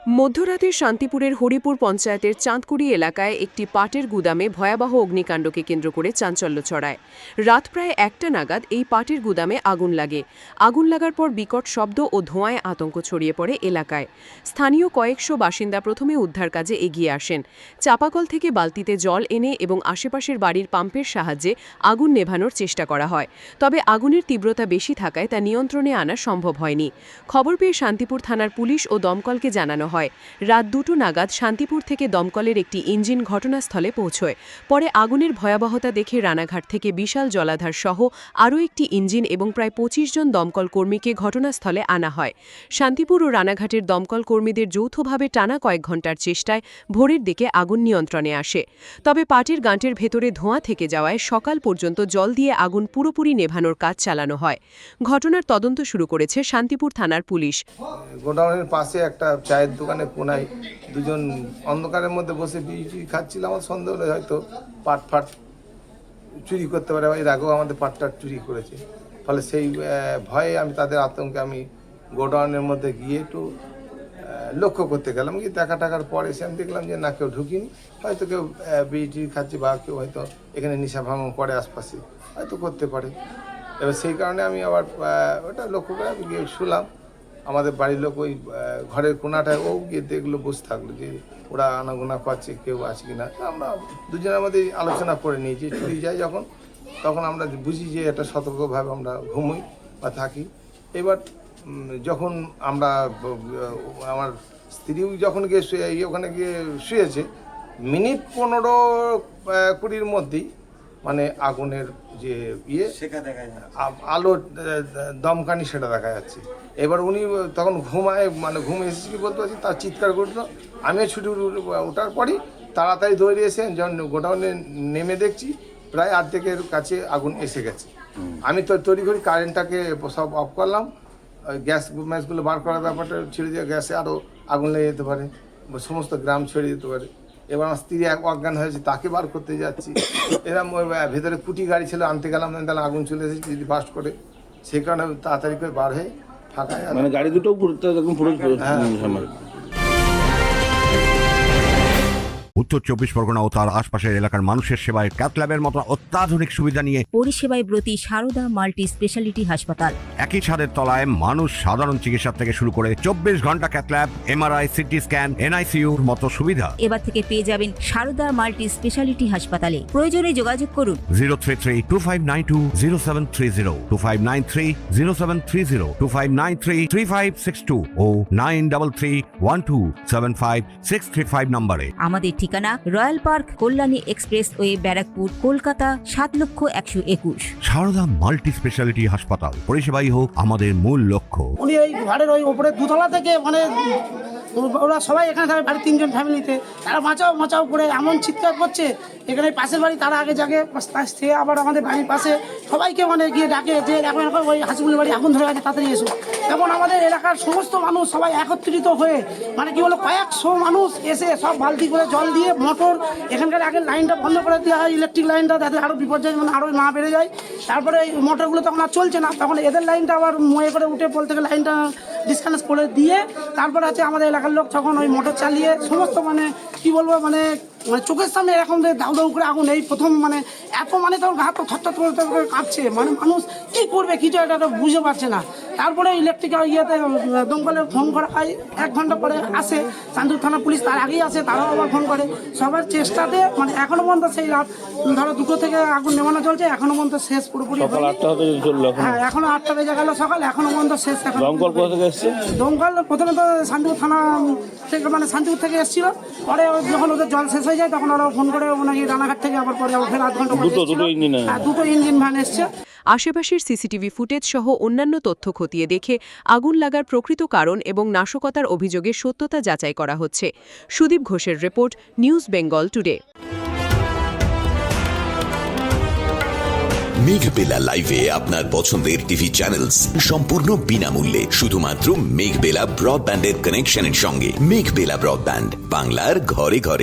মধ্যরাতে শান্তিপুরের হরিপুর পঞ্চায়েতের চাঁদকুড়ি এলাকায় একটি পাটের গুদামে ভয়াবহ অগ্নিকাণ্ডকে কেন্দ্র করে চাঞ্চল্য ছড়ায়। রাত প্রায় ১টা নাগাদ এই পাটের গুদামে আগুন লাগে। আগুন লাগার পর বিকট শব্দ ও ধোঁয়ায় আতঙ্ক ছড়িয়ে পড়ে এলাকায়। স্থানীয় কয়েকশো বাসিন্দা প্রথমে উদ্ধার কাজে এগিয়ে আসেন। চাপাকল থেকে বালতিতে জল এনে এবং আশেপাশের বাড়ির পাম্পের সাহায্যে আগুন নেভানোর চেষ্টা করা হয়। তবে আগুনের তীব্রতা বেশি থাকায় তা নিয়ন্ত্রণে আনা সম্ভব হয়নি। খবর পেয়ে শান্তিপুর থানার পুলিশ ও দমকলকে জানানো হয়। রাত ২টো নাগাদ শান্তিপুর থেকে দমকলের একটি ইঞ্জিন ঘটনাস্থলে পৌঁছয়। পরে আগুনের ভয়াবহতা দেখে রানাঘাট থেকে বিশাল জলাধার সহ আরও একটি ইঞ্জিন এবং প্রায় ২৫ জন দমকল কর্মীকে ঘটনাস্থলে আনা হয়। শান্তিপুর ও রানাঘাটের দমকল কর্মীদের যৌথভাবে টানা কয়েক ঘণ্টার চেষ্টায় ভোরের দিকে আগুন নিয়ন্ত্রণে আসে। তবে পাটের গাঁটের ভেতরে ধোঁয়া থেকে যাওয়ায় সকাল পর্যন্ত জল দিয়ে আগুন পুরোপুরি নেভানোর কাজ চালানো হয়। ঘটনার তদন্ত শুরু করেছে শান্তিপুর থানার পুলিশ। গোডাউনের পাশে একটা চায়ের দোকানে কোনায় দুজন অন্ধকারের মধ্যে বসে বিড়ি খাচ্ছিল। আমার সন্দেহ হলে হয়তো পাট চুরি করতে পারে, এর আগেও আমাদের পাটটা চুরি করেছে। ফলে সেই ভয়ে আমি তাদের আতঙ্কে আমি গোডাউনের মধ্যে গিয়ে একটু লক্ষ্য করতে গেলাম। কি টাকার পরে এসে আমি দেখলাম যে না, কেউ ঢুকিনি, হয়তো কেউ বিড়ি খাচ্ছে বা কেউ হয়তো এখানে নেশা ভাঙন করে আশপাশে হয়তো করতে পারে। এবার সেই কারণে আমি আবার ওটা লক্ষ্য করে আমি গিয়ে শুনলাম। আমাদের বাড়ির লোক ওই ঘরের কোনাটায় ও গিয়ে দেখলো, বসে থাকলো যে ওরা আনাগোনা করছে, কেউ আছে কিনা। আমরা দুজনের মধ্যে আলোচনা করে নিই যে চুরি যায় যখন, তখন আমরা বুঝি যে এটা সতর্কভাবে আমরা ঘুমোই বা থাকি। এবার যখন আমরা আমার স্ত্রীও যখন গিয়ে ওখানে গিয়ে শুয়েছে, মিনিট ১৫-২০-র মধ্যেই মানে আগুনের যে আলো দমকানি সেটা দেখা যাচ্ছে। এবার উনি তখন ঘুমে এসেছি কি বলতে পারছি, তার চিৎকার করলো। আমিও ছুটে ওঠার পরই তাড়াতাড়ি দৌড়ে এসে যখন গোডাউনে নেমে দেখছি প্রায় অর্ধেকের কাছে আগুন এসে গেছে। আমি তো তড়িঘড়ি কারেন্টটাকে সব অফ করলাম, গ্যাসগুলো বার করার ব্যাপারটা ছেড়ে দিয়ে গ্যাসে আরও আগুন লেগে যেতে পারে, সমস্ত গ্রাম ছেড়ে যেতে পারে। এবার আমার স্ত্রী অজ্ঞান হয়েছে, তাকে বার করতে যাচ্ছি। এরকম ভেতরে কুটি গাড়ি ছিল, আনতে গেলাম, তাহলে আগুন চলে এসেছে যদি বাস্ট করে, সেই কারণে তাড়াতাড়ি করে বার হয়ে ফাঁকা। মানে গাড়ি দুটো উত্তর ২৪ পরগনা ও তার আশপাশের এলাকার মানুষের সেবায় ক্যাথল্যাবের মতো অত্যাধুনিক সুবিধা নিয়ে পরিষেবায় ব্রতী সারদা মাল্টি স্পেশালিটি হাসপাতাল। একই ছাদের তলায় মানুষ সাধারণ চিকিৎসা থেকে শুরু করে ২৪ ঘন্টা ক্যাথল্যাব, এমআরআই, সিটি স্ক্যান, এনআইসিউর মতো সুবিধা এবার থেকে পেয়ে যাবেন সারদা মাল্টি স্পেশালিটি হাসপাতালে। প্রয়োজনে যোগাযোগ করুন 033-2592-0730, 2593-0730, 2593-3562 ও 9331275635 নম্বরে। আমাদের ঠিকানা Royal Park, Kalyani expressway, Barrackpore, Kolkata ৭,১২১। সারদা মাল্টি স্পেশালিটি হাসপাতাল, পরিষেবাই হোক আমাদের মূল লক্ষ্য। উনি ওই ঘরের ওই উপরে দুতলা থেকে মানে ওরা সবাই এখানে থাকে, বাড়ির 3জন ফ্যামিলিতে, তারা বাঁচাও করে এমন চিৎকার করছে। এখানে পাশের বাড়ি তারা আগে জাগে, সে আবার আমাদের বাড়ির পাশে সবাইকে মানে গিয়ে ডাকে যে এখন ওই হাসিগুলির বাড়ি আগুন ধরে গেছে, তাড়াতাড়ি এসো। এখন আমাদের এলাকার সমস্ত মানুষ সবাই একত্রিত হয়ে মানে কি বলো, কয়েকশো মানুষ এসে সব বালতি করে জল দিয়ে মোটর, এখানকার আগে লাইনটা বন্ধ করে দেওয়া হয়, ইলেকট্রিক লাইনটা, যাতে আরও বিপর্যয় মানে আরও না বেড়ে যায়। তারপরে এই মোটরগুলো তখন আর চলছে না, তখন এদের লাইনটা আবার ময়ে করে উঠে পোল থেকে লাইনটা ডিসকানেক্ট করে দিয়ে তারপরে আছে আমাদের এলাকার লোক তখন ওই মোটর চালিয়ে সমস্ত মানে কি বলবো মানে চোখের সামনে এরকম দাউ করে আগুন, এই প্রথম মানে এত মানে তখন ঘাট থরথর করে কাঁপছে, মানে মানুষ কী করবে কিছু এটা বুঝতে পারছে না। তারপরে ইলেকট্রিক ইয়েতে দমকলের ফোন করা হয়, 1 ঘন্টা পরে আসে চান্দুর থানা পুলিশ, তার আগেই আসে, তারাও আবার ফোন করে। সবার চেষ্টাতে মানে এখনো পর্যন্ত সেই রাত ধরো 2টো থেকে আগুন নেমানো চলছে, এখনো পর্যন্ত শেষ পুরোপুরি। হ্যাঁ, এখনো 8টা বেজে গেল সকাল, এখনো পর্যন্ত শেষ। দমকল প্রথমে তো শান্তিপুর থানা থেকে মানে শান্তিপুর থেকে এসেছিল, পরে যখন ওদের জল শেষ হয়ে যায় তখন ওরা ফোন করে ওনাকে রানাঘাট থেকে আবার পরে ফের 8 ঘন্টা দুটো ইঞ্জিন ভ্যান এসছে। আশেপাশের সিসিটিভি ফুটেজ সহ অন্যান্য তথ্য খতিয়ে দেখে আগুন লাগার প্রকৃত কারণ এবং নাশকতার অভিযোগের সত্যতা যাচাই করা হচ্ছে। সুদীপ ঘোষের report, news Bengal today. Meghbela লাইভে আপনার পছন্দের টিভি চ্যানেলস সম্পূর্ণ বিনামূল্যে, শুধুমাত্র মেঘবেলা ব্রডব্যান্ডের কানেকশনের সঙ্গে। মেঘবেলা ব্রডব্যান্ড, বাংলার ঘরে ঘরে।